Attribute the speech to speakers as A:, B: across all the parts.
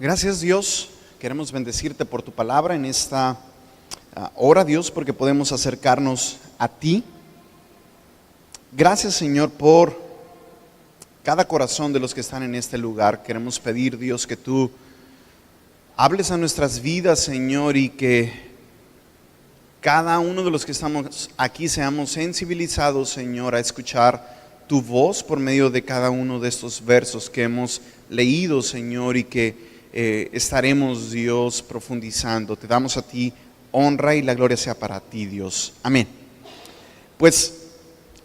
A: Gracias, Dios, queremos bendecirte por tu palabra en esta hora, Dios, porque podemos acercarnos a ti. Gracias, Señor, por cada corazón de los que están en este lugar. Queremos pedir, Dios, que tú hables a nuestras vidas, Señor, y que cada uno de los que estamos aquí seamos sensibilizados, Señor, a escuchar tu voz por medio de cada uno de estos versos que hemos leído, Señor, y que estaremos, Dios, profundizando. Te damos a ti honra y la gloria sea para ti, Dios. Amén. Pues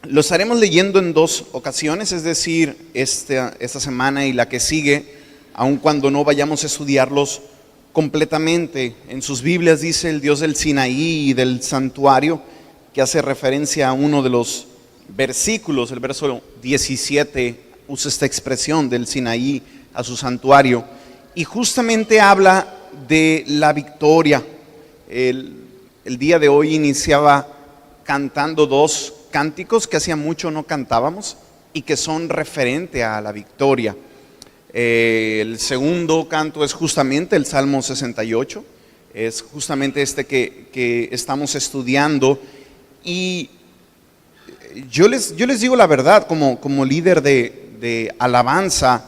A: lo estaremos leyendo en dos ocasiones, es decir, esta semana y la que sigue, aun cuando no vayamos a estudiarlos completamente. En sus Biblias dice el Dios del Sinaí y del santuario, que hace referencia a uno de los versículos. El verso 17 usa esta expresión del Sinaí a su santuario, y justamente habla de la victoria. El día de hoy iniciaba cantando dos cánticos que hacía mucho no cantábamos y que son referente a la victoria. El segundo canto es justamente el Salmo 68, es justamente este que estamos estudiando. Y yo les digo la verdad, como líder de alabanza,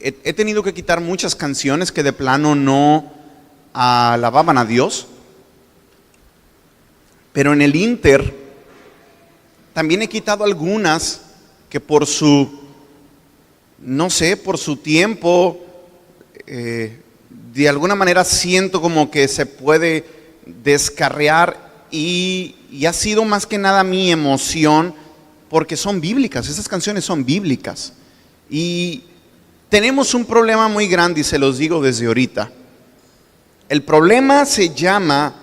A: he tenido que quitar muchas canciones que de plano no alababan a Dios, pero en el Inter también he quitado algunas que por su, no sé, por su tiempo, de alguna manera siento como que se puede descarriar, y ha sido más que nada mi emoción, porque son bíblicas, esas canciones son bíblicas. Y tenemos un problema muy grande, y se los digo desde ahorita. El problema se llama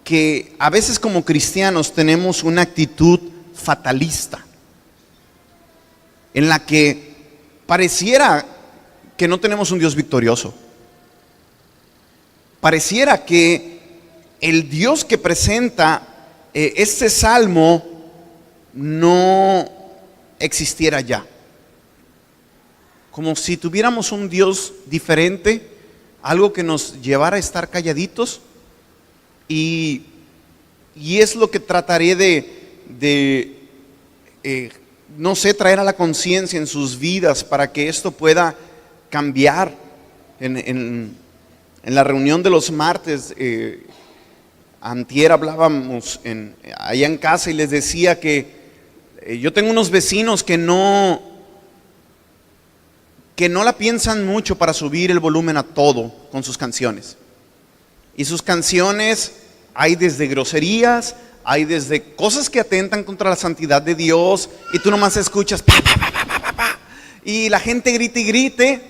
A: que a veces como cristianos tenemos una actitud fatalista, en la que pareciera que no tenemos un Dios victorioso. Pareciera que el Dios que presenta este salmo no existiera ya. Como si tuviéramos un Dios diferente, algo que nos llevara a estar calladitos. Y es lo que trataré de no sé, traer a la conciencia en sus vidas para que esto pueda cambiar. En la reunión de los martes, antier hablábamos allá en casa, y les decía que yo tengo unos vecinos que no la piensan mucho para subir el volumen a todo con sus canciones. Y sus canciones hay desde groserías, hay desde cosas que atentan contra la santidad de Dios, y tú nomás escuchas pa, pa, pa, pa, pa, pa, y la gente grite y grite.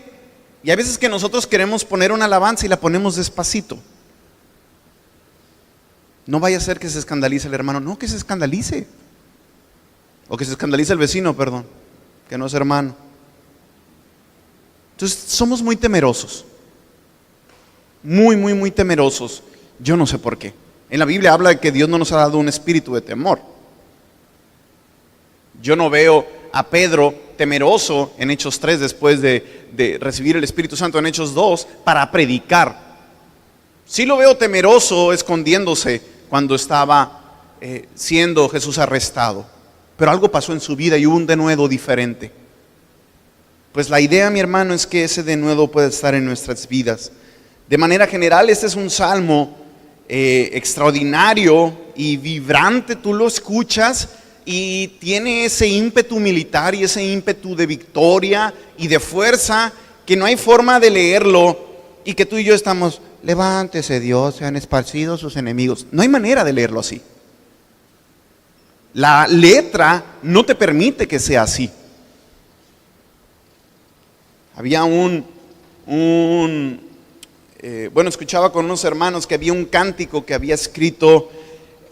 A: Y a veces que nosotros queremos poner una alabanza y la ponemos despacito. No vaya a ser que se escandalice el hermano. No, que se escandalice. O que se escandalice el vecino, perdón, que no es hermano. Entonces somos muy temerosos. Muy temerosos. Yo no sé por qué. En la Biblia habla de que Dios no nos ha dado un espíritu de temor. Yo no veo a Pedro temeroso en Hechos 3 después de recibir el Espíritu Santo en Hechos 2 para predicar. Sí lo veo temeroso escondiéndose cuando estaba siendo Jesús arrestado. Pero algo pasó en su vida y hubo un denuedo diferente. Pues la idea, mi hermano, es que ese denuedo pueda estar en nuestras vidas. De manera general, este es un salmo extraordinario y vibrante. Tú lo escuchas y tiene ese ímpetu militar y ese ímpetu de victoria y de fuerza, que no hay forma de leerlo y que tú y yo estamos: levántese Dios, sean esparcidos sus enemigos. No hay manera de leerlo así. La letra no te permite que sea así. Había escuchaba con unos hermanos que había un cántico que había escrito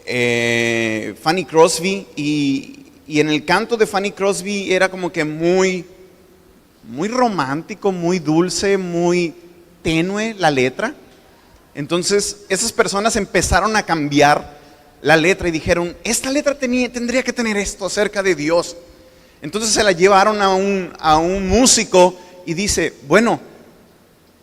A: Fanny Crosby, y en el canto de Fanny Crosby era como que muy romántico, muy dulce, muy tenue la letra. Entonces esas personas empezaron a cambiar la letra y dijeron: esta letra tendría que tener esto acerca de Dios. Entonces se la llevaron a un músico y dice: bueno,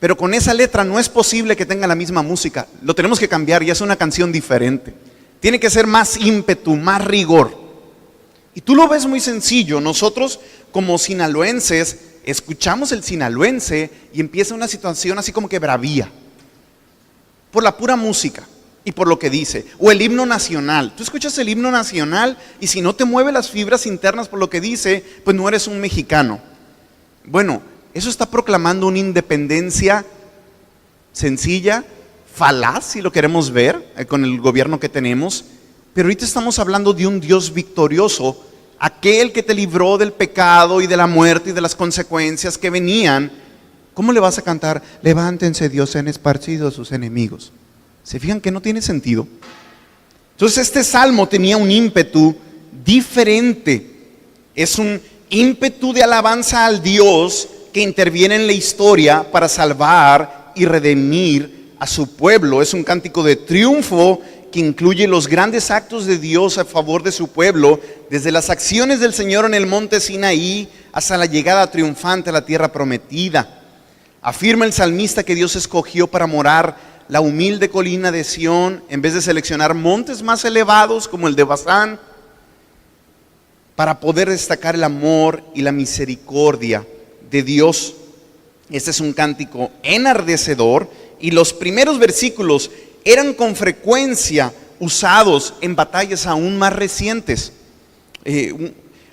A: pero con esa letra no es posible que tenga la misma música. Lo tenemos que cambiar y es una canción diferente. Tiene que ser más ímpetu, más rigor. Y tú lo ves muy sencillo. Nosotros como sinaloenses escuchamos el sinaloense y empieza una situación así como que bravía, por la pura música y por lo que dice. O el himno nacional. Tú escuchas el himno nacional y si no te mueve las fibras internas por lo que dice, pues no eres un mexicano. Bueno, eso está proclamando una independencia sencilla, falaz, si lo queremos ver, con el gobierno que tenemos. Pero ahorita estamos hablando de un Dios victorioso, aquel que te libró del pecado y de la muerte y de las consecuencias que venían. ¿Cómo le vas a cantar? Levántense, Dios ha esparcido a sus enemigos. ¿Se fijan que no tiene sentido? Entonces este salmo tenía un ímpetu diferente. Es un ímpetu de alabanza al Dios que interviene en la historia para salvar y redimir a su pueblo. Es un cántico de triunfo que incluye los grandes actos de Dios a favor de su pueblo, desde las acciones del Señor en el monte Sinaí hasta la llegada triunfante a la tierra prometida. Afirma el salmista que Dios escogió para morar la humilde colina de Sión en vez de seleccionar montes más elevados como el de Basán, para poder destacar el amor y la misericordia de Dios. Este es un cántico enardecedor y los primeros versículos eran con frecuencia usados en batallas aún más recientes.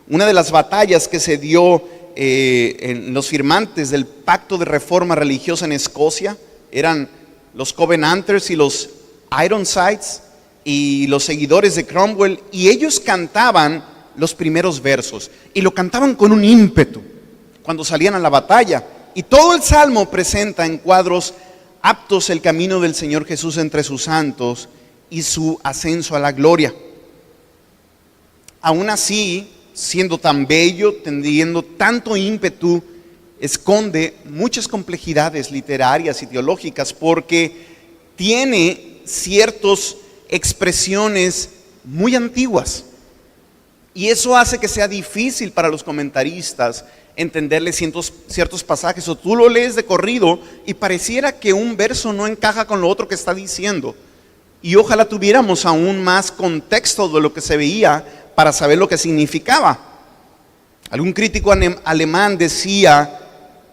A: Una de las batallas que se dio en los firmantes del pacto de reforma religiosa en Escocia eran los Covenanters y los Ironsides y los seguidores de Cromwell, y ellos cantaban los primeros versos y lo cantaban con un ímpetu cuando salían a la batalla. Y todo el salmo presenta en cuadros aptos el camino del Señor Jesús entre sus santos y su ascenso a la gloria. Aún así, siendo tan bello, teniendo tanto ímpetu, esconde muchas complejidades literarias y teológicas porque tiene ciertas expresiones muy antiguas. Y eso hace que sea difícil para los comentaristas entenderle ciertos pasajes, o tú lo lees de corrido y pareciera que un verso no encaja con lo otro que está diciendo. Y ojalá tuviéramos aún más contexto de lo que se veía para saber lo que significaba. Algún crítico alemán decía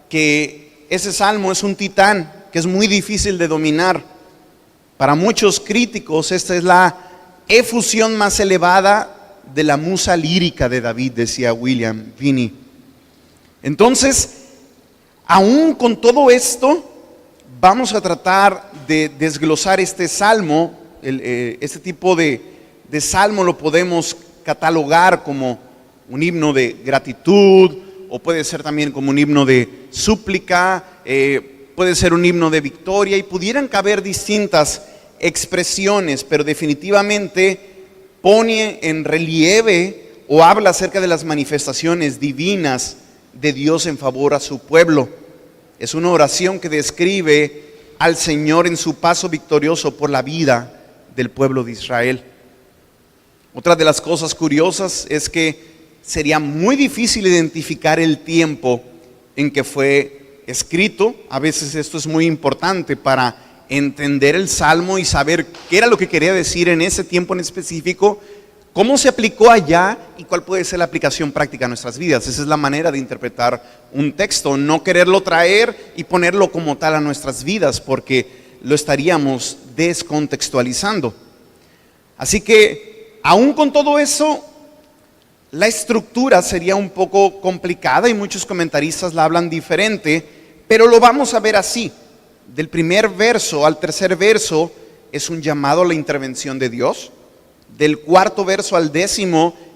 A: que ese salmo es un titán, que es muy difícil de dominar. Para muchos críticos esta es la efusión más elevada de la musa lírica de David, decía William Vinney. Entonces, aún con todo esto, vamos a tratar de desglosar este salmo. Este tipo de salmo lo podemos catalogar como un himno de gratitud, o puede ser también como un himno de súplica, puede ser un himno de victoria, y pudieran caber distintas expresiones, pero definitivamente pone en relieve o habla acerca de las manifestaciones divinas de Dios en favor a su pueblo. Es una oración que describe al Señor en su paso victorioso por la vida del pueblo de Israel. Otra de las cosas curiosas es que sería muy difícil identificar el tiempo en que fue escrito. A veces esto es muy importante para entender el salmo y saber qué era lo que quería decir en ese tiempo en específico, cómo se aplicó allá y cuál puede ser la aplicación práctica a nuestras vidas. Esa es la manera de interpretar un texto, no quererlo traer y ponerlo como tal a nuestras vidas, porque lo estaríamos descontextualizando. Así que, aún con todo eso, la estructura sería un poco complicada y muchos comentaristas la hablan diferente, pero lo vamos a ver así. Del primer verso al tercer verso es un llamado a la intervención de Dios. Del cuarto verso al 10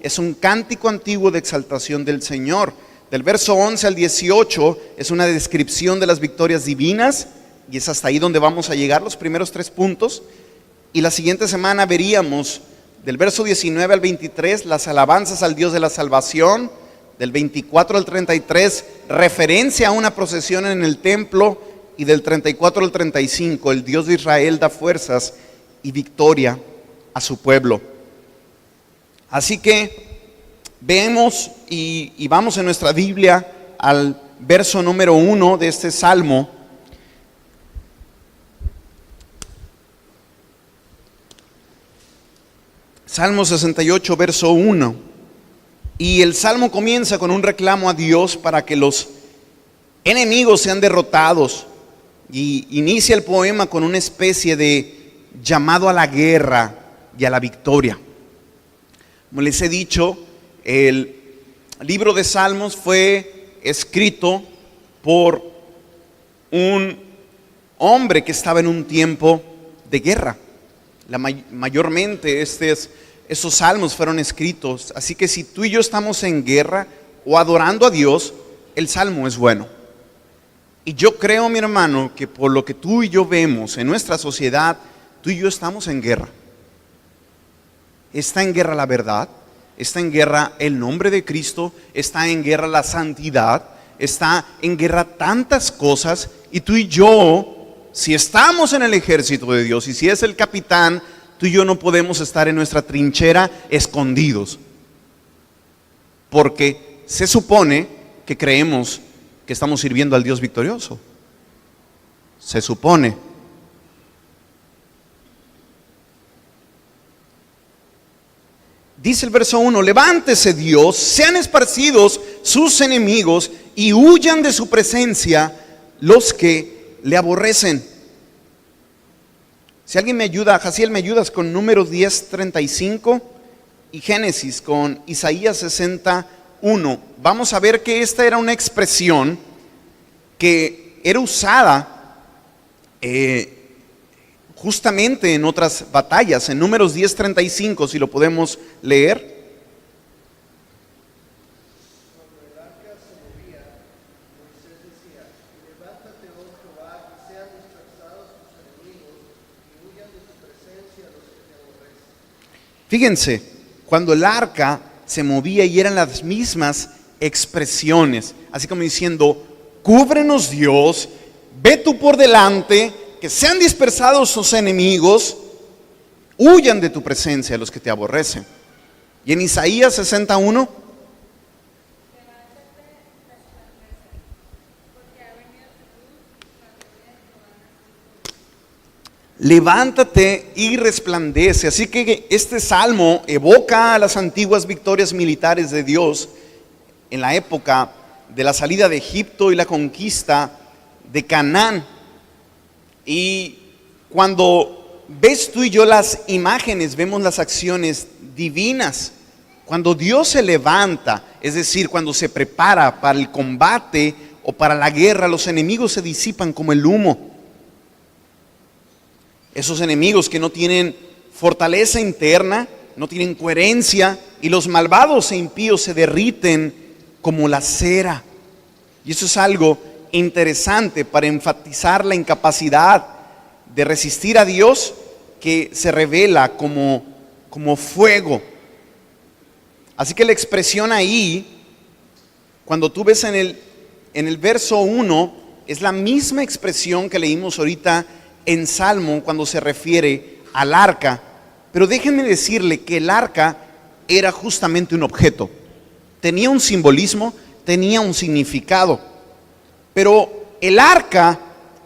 A: es un cántico antiguo de exaltación del Señor. Del verso 11 al 18 es una descripción de las victorias divinas, y es hasta ahí donde vamos a llegar, los primeros 3 puntos. Y la siguiente semana veríamos del verso 19 al 23 las alabanzas al Dios de la salvación. Del 24 al 33 referencia a una procesión en el templo. Y del 34 al 35 el Dios de Israel da fuerzas y victoria a su pueblo. Así que vemos y vamos en nuestra Biblia al verso número 1 de este salmo. Salmo 68, verso 1. Y el salmo comienza con un reclamo a Dios para que los enemigos sean derrotados. Y inicia el poema con una especie de llamado a la guerra y a la victoria. Como les he dicho, el libro de Salmos fue escrito por un hombre que estaba en un tiempo de guerra. Mayormente esos salmos fueron escritos. Así que si tú y yo estamos en guerra o adorando a Dios, el salmo es bueno. Y yo creo, mi hermano, que por lo que tú y yo vemos en nuestra sociedad, tú y yo estamos en guerra. Está en guerra la verdad, está en guerra el nombre de Cristo, está en guerra la santidad, está en guerra tantas cosas. Y tú y yo, si estamos en el ejército de Dios y si es el capitán, tú y yo no podemos estar en nuestra trinchera escondidos. Porque se supone que creemos que estamos sirviendo al Dios victorioso. Se supone. Dice el verso 1, levántese Dios, sean esparcidos sus enemigos y huyan de su presencia los que le aborrecen. Si alguien me ayuda, Jaciel, ¿me ayudas con Números 10:35 y Génesis con Isaías 61? Vamos a ver que esta era una expresión que era usada justamente en otras batallas. En Números 10:35, si lo podemos leer. Fíjense, cuando el arca se movía y eran las mismas expresiones, así como diciendo, cúbrenos Dios, ve tú por delante, que sean dispersados sus enemigos, huyan de tu presencia los que te aborrecen. Y en Isaías 61, levántate y resplandece. Así que este salmo evoca a las antiguas victorias militares de Dios en la época de la salida de Egipto y la conquista de Canaán. Y cuando ves tú y yo las imágenes, vemos las acciones divinas. Cuando Dios se levanta, es decir, cuando se prepara para el combate o para la guerra, los enemigos se disipan como el humo. Esos enemigos que no tienen fortaleza interna, no tienen coherencia, y los malvados e impíos se derriten como la cera. Y eso es algo interesante para enfatizar la incapacidad de resistir a Dios, que se revela como fuego. Así que la expresión ahí, cuando tú ves en el verso 1, es la misma expresión que leímos ahorita en Salmo cuando se refiere al arca. Pero déjenme decirle que el arca era justamente un objeto. Tenía un simbolismo, tenía un significado. Pero el arca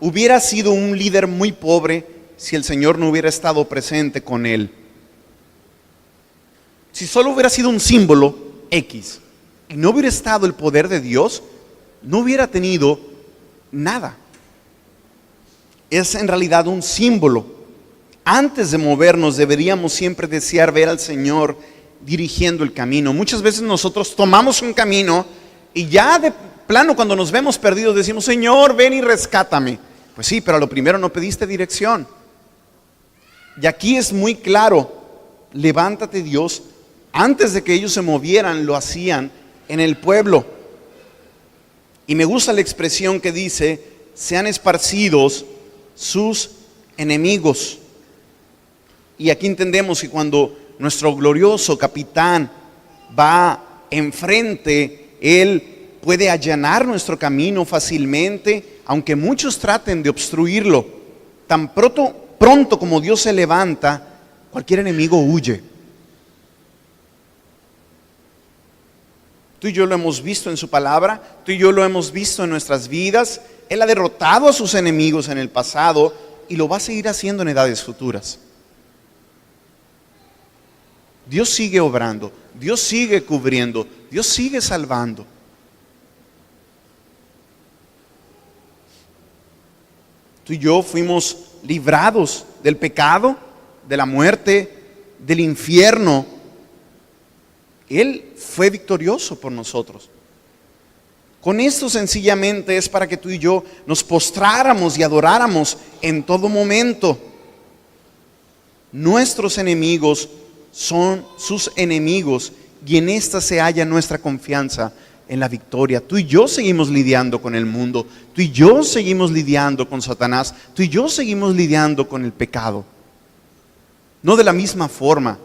A: hubiera sido un líder muy pobre si el Señor no hubiera estado presente con él. Si solo hubiera sido un símbolo X y no hubiera estado el poder de Dios, no hubiera tenido nada. Es en realidad un símbolo. Antes de movernos deberíamos siempre desear ver al Señor dirigiendo el camino. Muchas veces nosotros tomamos un camino y ya de plano cuando nos vemos perdidos decimos, Señor, ven y rescátame. Pues sí, pero a lo primero no pediste dirección. Y aquí es muy claro, levántate Dios. Antes de que ellos se movieran, lo hacían en el pueblo. Y me gusta la expresión que dice, sean esparcidos sus enemigos. Y aquí entendemos que cuando nuestro glorioso capitán va enfrente, él puede allanar nuestro camino fácilmente, aunque muchos traten de obstruirlo. Tan pronto como Dios se levanta, cualquier enemigo huye. Tú y yo lo hemos visto en su palabra, tú y yo lo hemos visto en nuestras vidas. Él ha derrotado a sus enemigos en el pasado y lo va a seguir haciendo en edades futuras. Dios sigue obrando, Dios sigue cubriendo, Dios sigue salvando. Tú y yo fuimos librados del pecado, de la muerte, del infierno. Él fue victorioso por nosotros. Con esto sencillamente es para que tú y yo nos postráramos y adoráramos en todo momento. Nuestros enemigos son sus enemigos y en esta se halla nuestra confianza en la victoria. Tú y yo seguimos lidiando con el mundo, tú y yo seguimos lidiando con Satanás, tú y yo seguimos lidiando con el pecado. No de la misma forma,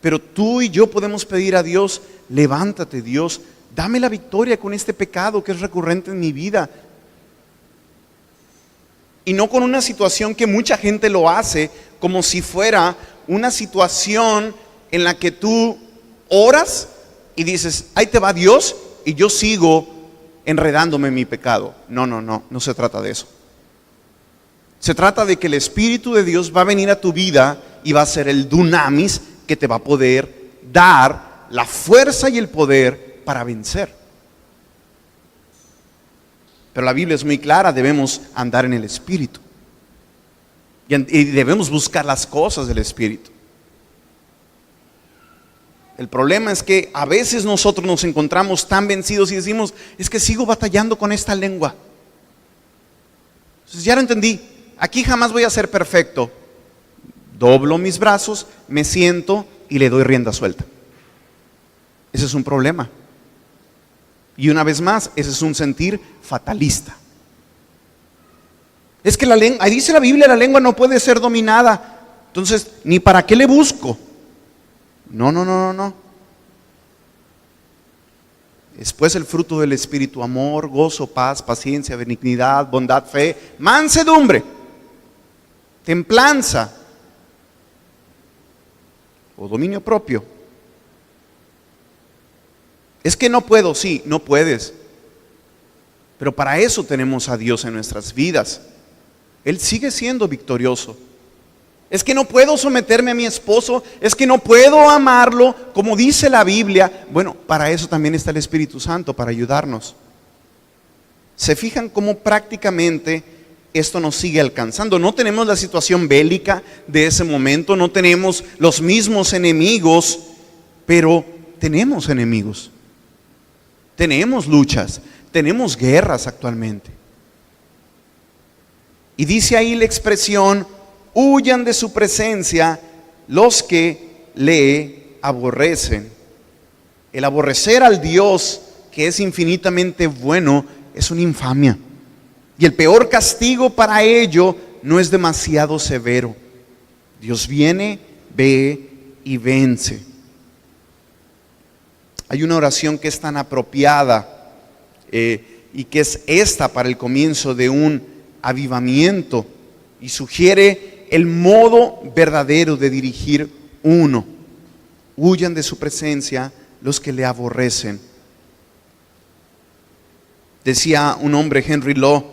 A: pero tú y yo podemos pedir a Dios: levántate, Dios, dame la victoria con este pecado que es recurrente en mi vida. Y no con una situación que mucha gente lo hace, como si fuera una situación en la que tú oras y dices: ahí te va Dios, y yo sigo enredándome en mi pecado. No se trata de eso. Se trata de que el Espíritu de Dios va a venir a tu vida y va a ser el dunamis que te va a poder dar la fuerza y el poder para vencer. Pero la Biblia es muy clara: debemos andar en el Espíritu y debemos buscar las cosas del Espíritu. El problema es que a veces nosotros nos encontramos tan vencidos y decimos: es que sigo batallando con esta lengua. Entonces, ya lo entendí, aquí jamás voy a ser perfecto. Doblo mis brazos, me siento y le doy rienda suelta. Ese es un problema. Y una vez más, ese es un sentir fatalista. Es que la lengua, ahí dice la Biblia, la lengua no puede ser dominada. Entonces, ¿ni para qué le busco? No. Después el fruto del Espíritu: amor, gozo, paz, paciencia, benignidad, bondad, fe, mansedumbre, templanza o dominio propio. Es que no puedo, sí, no puedes. Pero para eso tenemos a Dios en nuestras vidas. Él sigue siendo victorioso. Es que no puedo someterme a mi esposo, es que no puedo amarlo, como dice la Biblia. Bueno, para eso también está el Espíritu Santo, para ayudarnos. ¿Se fijan cómo prácticamente esto nos sigue alcanzando? No tenemos la situación bélica de ese momento, no tenemos los mismos enemigos, pero tenemos enemigos. Tenemos luchas, tenemos guerras actualmente. Y dice ahí la expresión: huyan de su presencia los que le aborrecen. El aborrecer al Dios que es infinitamente bueno es una infamia. Y el peor castigo para ello no es demasiado severo. Dios viene, ve y vence. Hay una oración que es tan apropiada y que es esta para el comienzo de un avivamiento, y sugiere el modo verdadero de dirigir uno. Huyan de su presencia los que le aborrecen. Decía un hombre, Henry Law: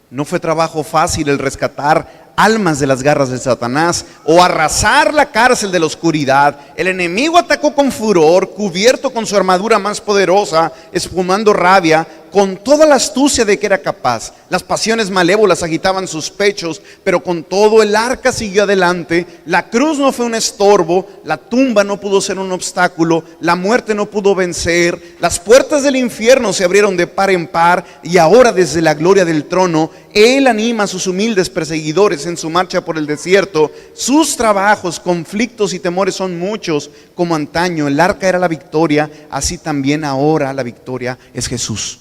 A: no fue trabajo fácil el rescatar almas de las garras de Satanás o arrasar la cárcel de la oscuridad. El enemigo atacó con furor, cubierto con su armadura más poderosa, espumando rabia, con toda la astucia de que era capaz. Las pasiones malévolas agitaban sus pechos, pero con todo el arca siguió adelante. La cruz no fue un estorbo, la tumba no pudo ser un obstáculo, la muerte no pudo vencer, las puertas del infierno se abrieron de par en par, y ahora desde la gloria del trono Él anima a sus humildes perseguidores en su marcha por el desierto. Sus trabajos, conflictos y temores son muchos. Como antaño el arca era la victoria, así también ahora la victoria es Jesús.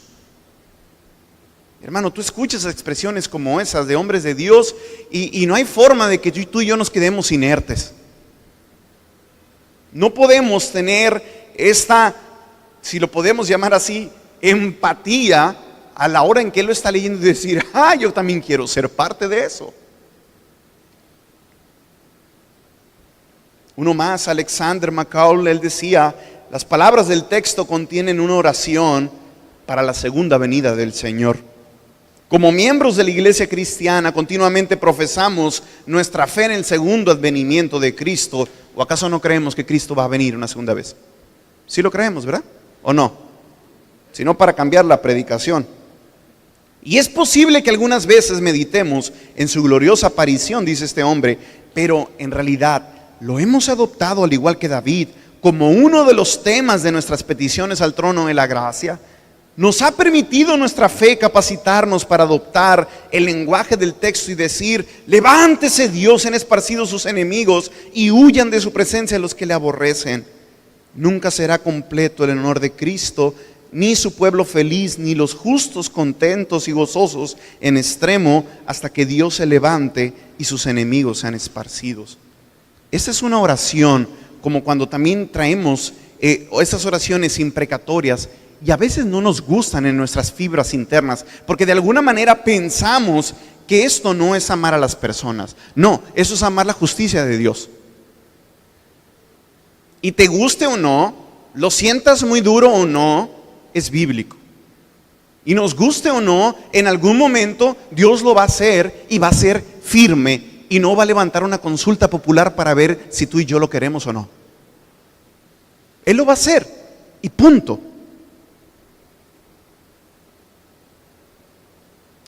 A: Hermano, tú escuchas expresiones como esas de hombres de Dios y no hay forma de que tú y yo nos quedemos inertes. No podemos tener esta, si lo podemos llamar así, empatía a la hora en que él lo está leyendo y decir: yo también quiero ser parte de eso. Uno más, Alexander McCall, él decía: las palabras del texto contienen una oración para la segunda venida del Señor. Como miembros de la iglesia cristiana continuamente profesamos nuestra fe en el segundo advenimiento de Cristo. ¿O acaso no creemos que Cristo va a venir una segunda vez? Sí lo creemos, ¿verdad? ¿O no? Sino para cambiar la predicación. Y es posible que algunas veces meditemos en su gloriosa aparición, dice este hombre, pero en realidad lo hemos adoptado, al igual que David, como uno de los temas de nuestras peticiones al trono de la gracia. Nos ha permitido nuestra fe capacitarnos para adoptar el lenguaje del texto y decir: levántese Dios, han esparcido sus enemigos y huyan de su presencia los que le aborrecen. Nunca será completo el honor de Cristo, ni su pueblo feliz, ni los justos contentos y gozosos en extremo, hasta que Dios se levante y sus enemigos sean esparcidos. Esta es una oración, como cuando también traemos esas oraciones imprecatorias, y a veces no nos gustan en nuestras fibras internas, porque de alguna manera pensamos que esto no es amar a las personas. No, eso es amar la justicia de Dios. Y te guste o no, lo sientas muy duro o no, es bíblico. Y nos guste o no, en algún momento Dios lo va a hacer y va a ser firme, y no va a levantar una consulta popular para ver si tú y yo lo queremos o no. Él lo va a hacer y punto.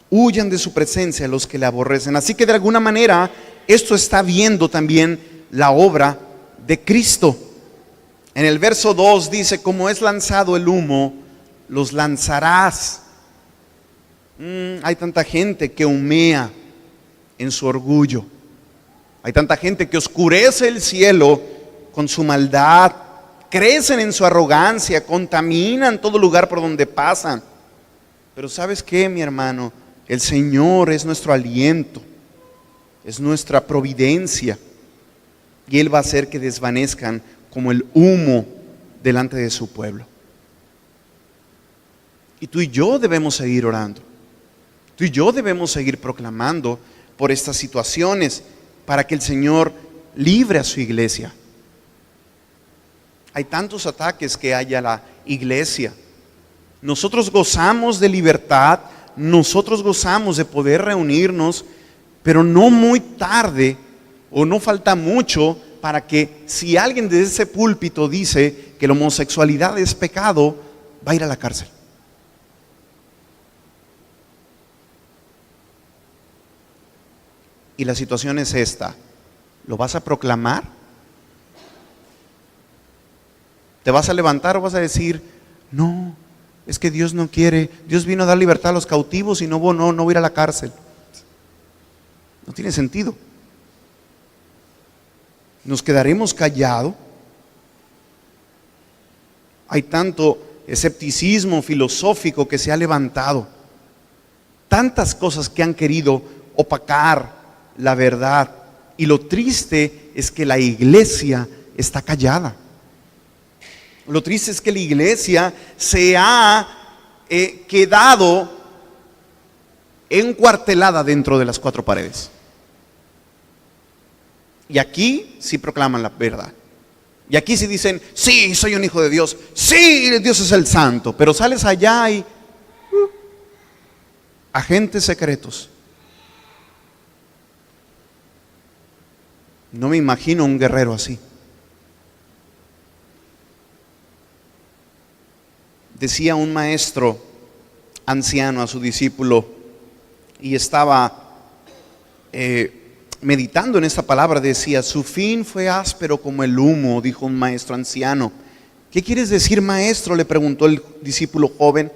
A: Huyan de su presencia los que le aborrecen. Así que de alguna manera esto está viendo también la obra de Cristo. En el verso 2 dice: como es lanzado el humo, los lanzarás. Hay tanta gente que humea en su orgullo. Hay tanta gente que oscurece el cielo con su maldad. Crecen en su arrogancia, contaminan todo lugar por donde pasan. Pero ¿sabes qué, mi hermano? El Señor es nuestro aliento, es nuestra providencia, y Él va a hacer que desvanezcan como el humo delante de su pueblo. Y tú y yo debemos seguir orando. Tú y yo debemos seguir proclamando por estas situaciones para que el Señor libre a su iglesia. Hay tantos ataques que hay a la iglesia. Nosotros gozamos de libertad, nosotros gozamos de poder reunirnos, pero no muy tarde o no falta mucho para que, si alguien desde ese púlpito dice que la homosexualidad es pecado, va a ir a la cárcel. Y la situación es esta: ¿lo vas a proclamar? ¿Te vas a levantar o vas a decir: no, es que Dios no quiere, Dios vino a dar libertad a los cautivos y no voy a ir a la cárcel? No tiene sentido. ¿Nos quedaremos callados? Hay tanto escepticismo filosófico que se ha levantado, tantas cosas que han querido opacar la verdad, y lo triste es que la iglesia está callada. Lo triste es que la iglesia se ha quedado encuartelada dentro de las cuatro paredes. Y aquí sí proclaman la verdad. Y aquí sí dicen: sí, soy un hijo de Dios. Sí, Dios es el santo. Pero sales allá y agentes secretos. No me imagino un guerrero así. Decía un maestro anciano a su discípulo, y estaba meditando en esta palabra, decía: su fin fue áspero como el humo, dijo un maestro anciano. ¿Qué quieres decir, maestro?, le preguntó el discípulo joven.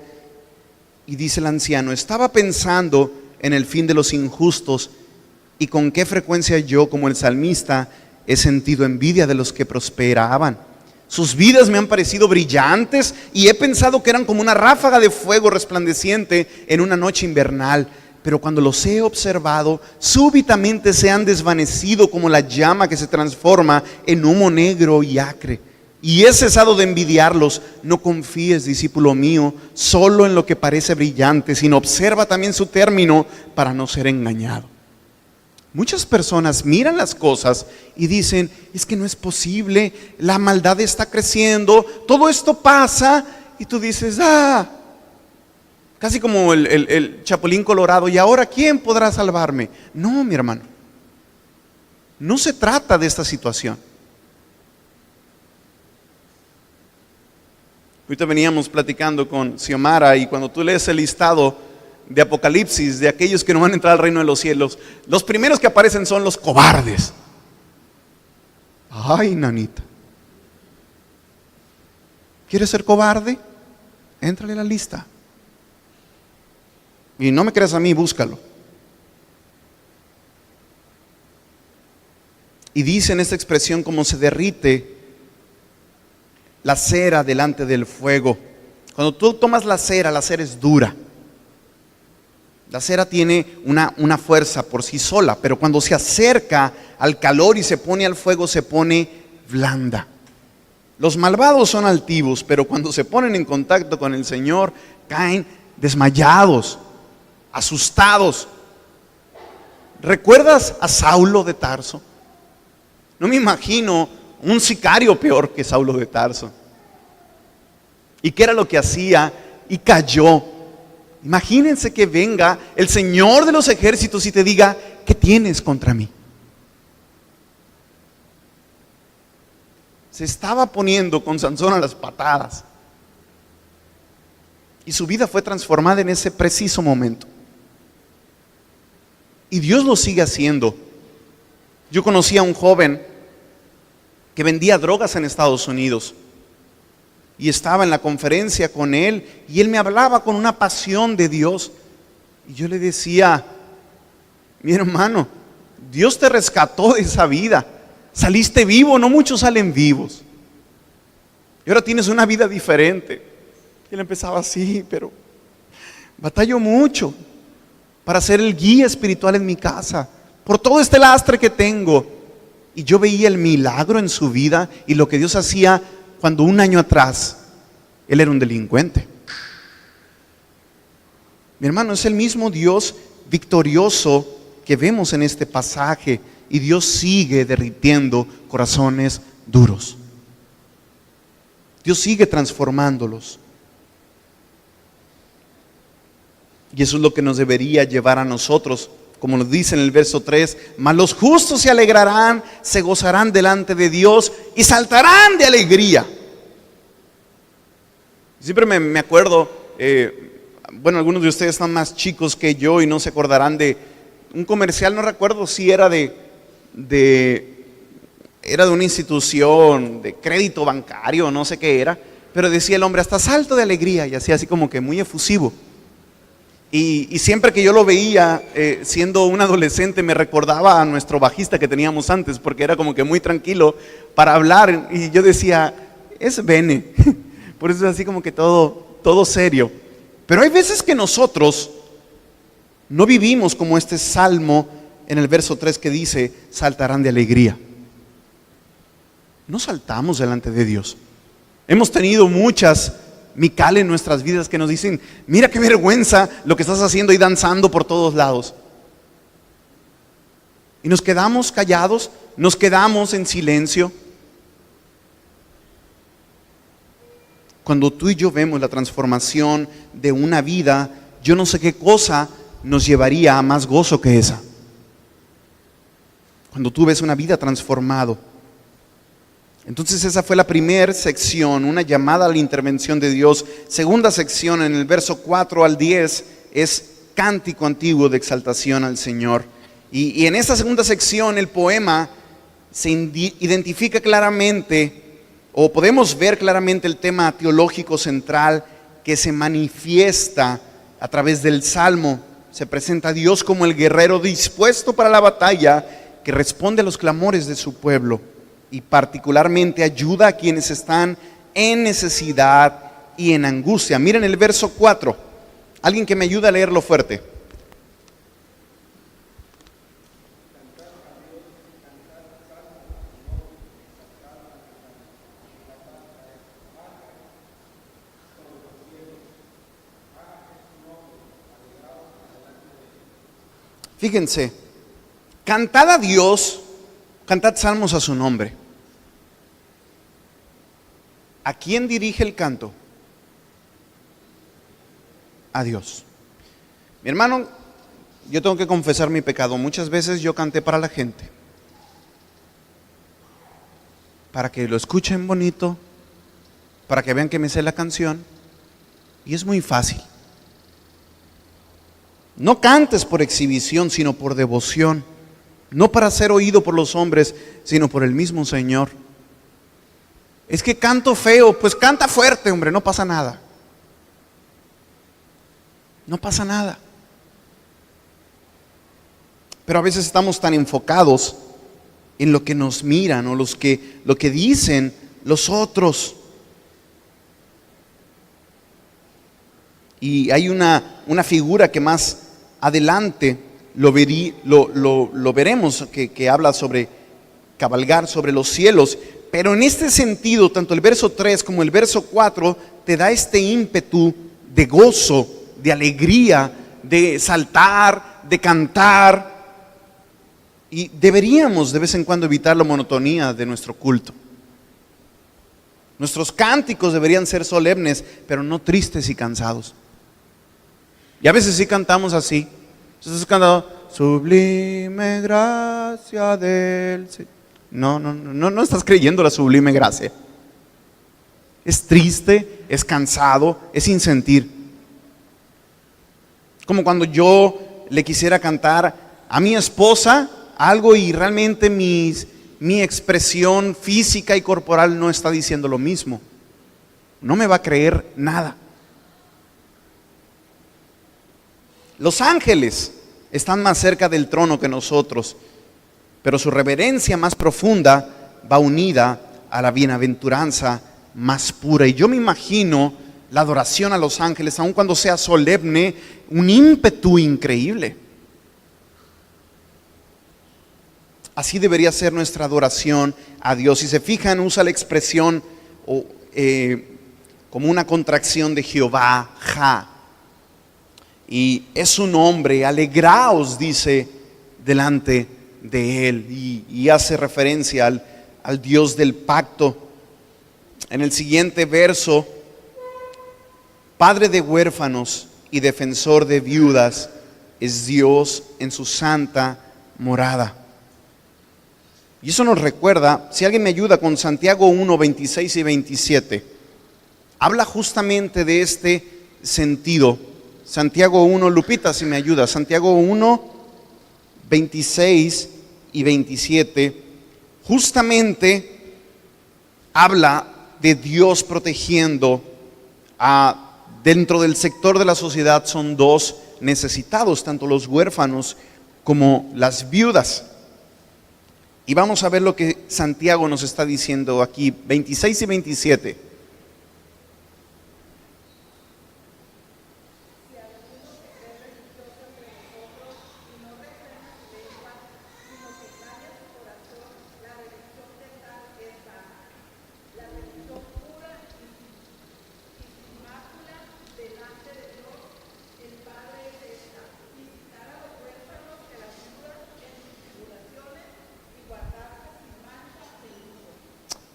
A: Y dice el anciano: estaba pensando en el fin de los injustos, y con qué frecuencia yo, como el salmista, he sentido envidia de los que prosperaban. Sus vidas me han parecido brillantes y he pensado que eran como una ráfaga de fuego resplandeciente en una noche invernal. Pero cuando los he observado, súbitamente se han desvanecido como la llama que se transforma en humo negro y acre. Y he cesado de envidiarlos. No confíes, discípulo mío, solo en lo que parece brillante, sino observa también su término para no ser engañado. Muchas personas miran las cosas y dicen: es que no es posible, la maldad está creciendo, todo esto pasa, y tú dices: Casi como el Chapulín Colorado. ¿Y ahora quién podrá salvarme? No, mi hermano. No se trata de esta situación. Ahorita veníamos platicando con Xiomara, y cuando tú lees el listado de Apocalipsis, de aquellos que no van a entrar al reino de los cielos, los primeros que aparecen son los cobardes. Ay, nanita, ¿quieres ser cobarde? Éntrale a la lista. Y no me creas a mí, búscalo. Y dice en esta expresión como se derrite la cera delante del fuego. Cuando tú tomas la cera es dura. La cera tiene una fuerza por sí sola, pero cuando se acerca al calor y se pone al fuego, se pone blanda. Los malvados son altivos, pero cuando se ponen en contacto con el Señor, caen desmayados, asustados. ¿Recuerdas a Saulo de Tarso? No me imagino un sicario peor que Saulo de Tarso. ¿Y qué era lo que hacía? Y cayó. Imagínense que venga el Señor de los ejércitos y te diga: ¿qué tienes contra mí? Se estaba poniendo con Sansón a las patadas. Y su vida fue transformada en ese preciso momento. Y Dios lo sigue haciendo. Yo conocí a un joven que vendía drogas en Estados Unidos. Y estaba en la conferencia con él, y él me hablaba con una pasión de Dios. Y yo le decía: mi hermano, Dios te rescató de esa vida. Saliste vivo, no muchos salen vivos. Y ahora tienes una vida diferente. Y él empezaba así, pero batallo mucho para ser el guía espiritual en mi casa, por todo este lastre que tengo. Y yo veía el milagro en su vida y lo que Dios hacía cuando un año atrás él era un delincuente. Mi hermano, es el mismo Dios victorioso que vemos en este pasaje, y Dios sigue derritiendo corazones duros. Dios sigue transformándolos. Y eso es lo que nos debería llevar a nosotros, como nos dice en el verso 3: mas los justos se alegrarán, se gozarán delante de Dios y saltarán de alegría. Siempre me acuerdo, bueno, algunos de ustedes están más chicos que yo y no se acordarán de un comercial, no recuerdo si era era de una institución de crédito bancario, no sé qué era, pero decía el hombre: hasta salto de alegría, y hacía así como que muy efusivo. Y siempre que yo lo veía, siendo un adolescente, me recordaba a nuestro bajista que teníamos antes, porque era como que muy tranquilo para hablar, y yo decía: es Bene. Por eso es así como que todo serio. Pero hay veces que nosotros no vivimos como este salmo en el verso 3 que dice: saltarán de alegría. No saltamos delante de Dios. Hemos tenido muchas Mical en nuestras vidas que nos dicen: mira qué vergüenza lo que estás haciendo y danzando por todos lados. Y nos quedamos callados, nos quedamos en silencio. Cuando tú y yo vemos la transformación de una vida, yo no sé qué cosa nos llevaría a más gozo que esa. Cuando tú ves una vida transformada. Entonces esa fue la primera sección, una llamada a la intervención de Dios. Segunda sección, en el verso 4 al 10, es cántico antiguo de exaltación al Señor. Y en esta segunda sección el poema se identifica claramente, o podemos ver claramente el tema teológico central que se manifiesta a través del Salmo. Se presenta a Dios como el guerrero dispuesto para la batalla, que responde a los clamores de su pueblo y particularmente ayuda a quienes están en necesidad y en angustia. Miren el verso 4. Alguien que me ayude a leerlo fuerte. Fíjense, cantad a Dios, cantad salmos a su nombre. ¿A quién dirige el canto? a Dios. Mi hermano, yo tengo que confesar mi pecado. Muchas veces yo canté para la gente, para que lo escuchen bonito, para que vean que me sé la canción, y es muy fácil. No cantes por exhibición, sino por devoción, no para ser oído por los hombres, sino por el mismo Señor. Es que canto feo, pues canta fuerte, hombre, no pasa nada. No pasa nada. Pero a veces estamos tan enfocados en lo que nos miran o lo que dicen los otros. Y hay una figura que más adelante lo veremos, que habla sobre cabalgar sobre los cielos. Pero en este sentido, tanto el verso 3 como el verso 4 te da este ímpetu de gozo, de alegría, de saltar, de cantar. Y deberíamos de vez en cuando evitar la monotonía de nuestro culto. Nuestros cánticos deberían ser solemnes, pero no tristes y cansados. Y a veces sí cantamos así. Entonces cantando, sublime gracia del Señor. No estás creyendo la sublime gracia. Es triste, es cansado, es sin sentir. Como cuando yo le quisiera cantar a mi esposa algo y realmente mi expresión física y corporal no está diciendo lo mismo. No me va a creer nada. Los ángeles están más cerca del trono que nosotros, pero su reverencia más profunda va unida a la bienaventuranza más pura. Y yo me imagino la adoración a los ángeles, aun cuando sea solemne, un ímpetu increíble. Así debería ser nuestra adoración a Dios. Si se fijan, usa la expresión como una contracción de Jehová, Ja. Y es un nombre, alegraos, dice, delante de Él. Y hace referencia al Dios del pacto. En el siguiente verso, Padre de huérfanos y defensor de viudas, es Dios en su santa morada. Y eso nos recuerda, si alguien me ayuda con Santiago 1, 26 y 27, habla justamente de este sentido. Santiago 1, Lupita, si me ayuda, Santiago 1, 26 y 27, justamente habla de Dios protegiendo dentro del sector de la sociedad. Son dos necesitados, tanto los huérfanos como las viudas. Y vamos a ver lo que Santiago nos está diciendo aquí, 26 y 27.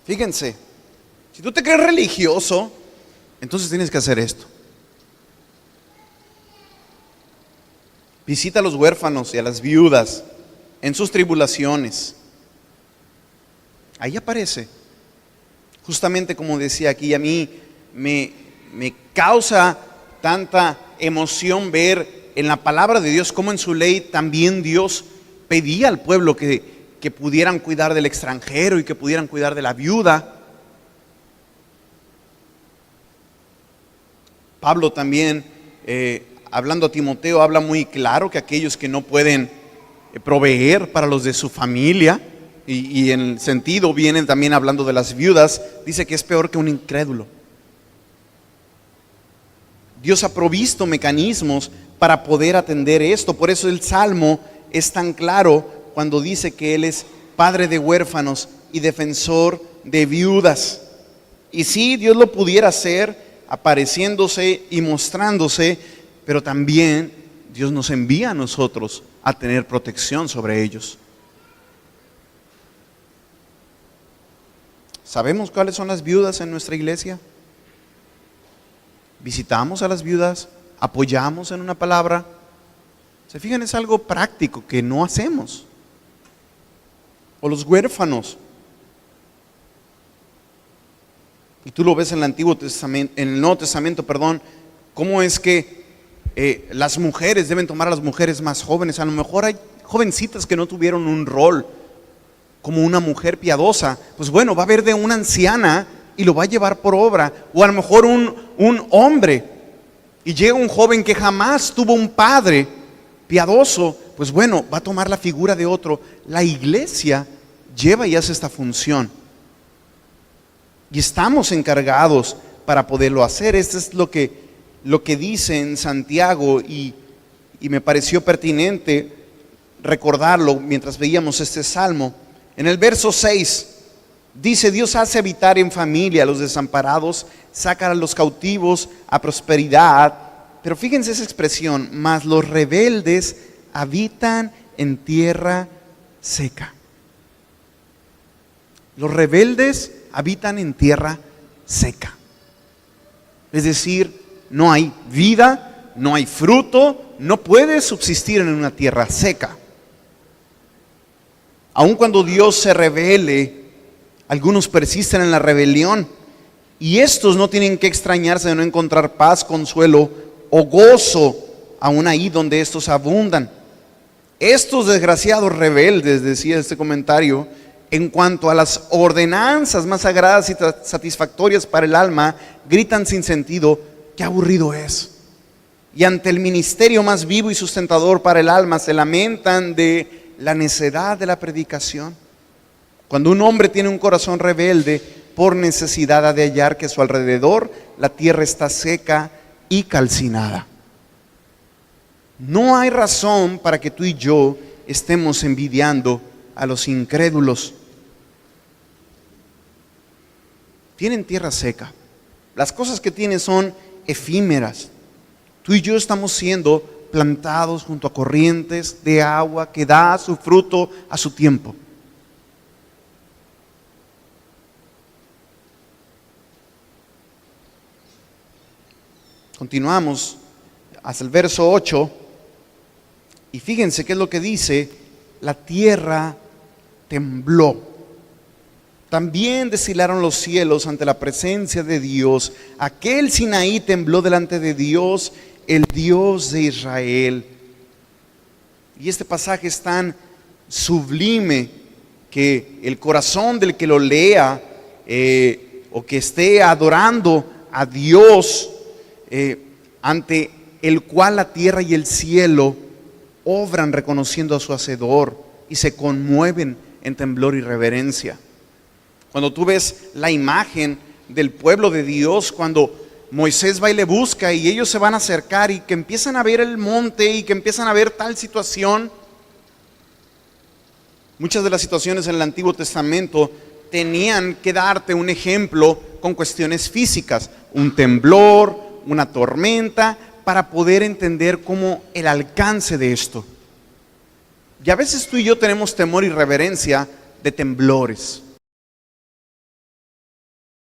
A: Fíjense, si tú te crees religioso, entonces tienes que hacer esto. Visita a los huérfanos y a las viudas en sus tribulaciones. Ahí aparece. Justamente como decía aquí, a mí me causa tanta emoción ver en la palabra de Dios cómo en su ley también Dios pedía al pueblo que pudieran cuidar del extranjero y que pudieran cuidar de la viuda. Pablo también, hablando a Timoteo, habla muy claro que aquellos que no pueden proveer para los de su familia, y en el sentido vienen también hablando de las viudas, dice que es peor que un incrédulo. Dios ha provisto mecanismos para poder atender esto. Por eso el Salmo es tan claro cuando dice que Él es padre de huérfanos y defensor de viudas. Y sí, Dios lo pudiera hacer apareciéndose y mostrándose, pero también Dios nos envía a nosotros a tener protección sobre ellos. ¿Sabemos cuáles son las viudas en nuestra iglesia? ¿Visitamos a las viudas? apoyamos en una palabra. Se fijan, es algo práctico que no hacemos. O los huérfanos. Y tú lo ves en el Antiguo Testamento, en el Nuevo Testamento, perdón, cómo es que las mujeres deben tomar a las mujeres más jóvenes. A lo mejor hay jovencitas que no tuvieron un rol como una mujer piadosa. Pues bueno, va a haber de una anciana y lo va a llevar por obra. O a lo mejor un hombre, y llega un joven que jamás tuvo un padre piadoso, pues bueno, va a tomar la figura de otro. La iglesia lleva y hace esta función. Y estamos encargados para poderlo hacer. Esto es lo que dice en Santiago, y me pareció pertinente recordarlo mientras veíamos este salmo. En el verso 6 dice: Dios hace habitar en familia a los desamparados, saca a los cautivos a prosperidad. Pero fíjense esa expresión: mas los rebeldes habitan en tierra seca. Los rebeldes habitan en tierra seca. Es decir, no hay vida, no hay fruto, no puede subsistir en una tierra seca. Aun cuando Dios se revele, algunos persisten en la rebelión, y estos no tienen que extrañarse de no encontrar paz, consuelo o gozo, aún ahí donde estos abundan. Estos desgraciados rebeldes, decía este comentario, en cuanto a las ordenanzas más sagradas y satisfactorias para el alma, gritan sin sentido: qué aburrido es. Y ante el ministerio más vivo y sustentador para el alma, se lamentan de la necedad de la predicación. Cuando un hombre tiene un corazón rebelde, por necesidad ha de hallar que a su alrededor la tierra está seca y calcinada. No hay razón para que tú y yo estemos envidiando a los incrédulos. Tienen tierra seca. Las cosas que tienen son efímeras. Tú y yo estamos siendo plantados junto a corrientes de agua que da su fruto a su tiempo. Continuamos hasta el verso 8 y fíjense qué es lo que dice: la tierra tembló. También deshilaron los cielos ante la presencia de Dios. Aquel Sinaí tembló delante de Dios, el Dios de Israel. Y este pasaje es tan sublime que el corazón del que lo lea o que esté adorando a Dios, ante el cual la tierra y el cielo obran reconociendo a su Hacedor y se conmueven en temblor y reverencia. Cuando tú ves la imagen del pueblo de Dios, cuando Moisés va y le busca y ellos se van a acercar y que empiezan a ver el monte y que empiezan a ver tal situación. Muchas de las situaciones en el Antiguo Testamento tenían que darte un ejemplo con cuestiones físicas, un temblor, una tormenta, para poder entender cómo el alcance de esto. Y a veces tú y yo tenemos temor y reverencia de temblores.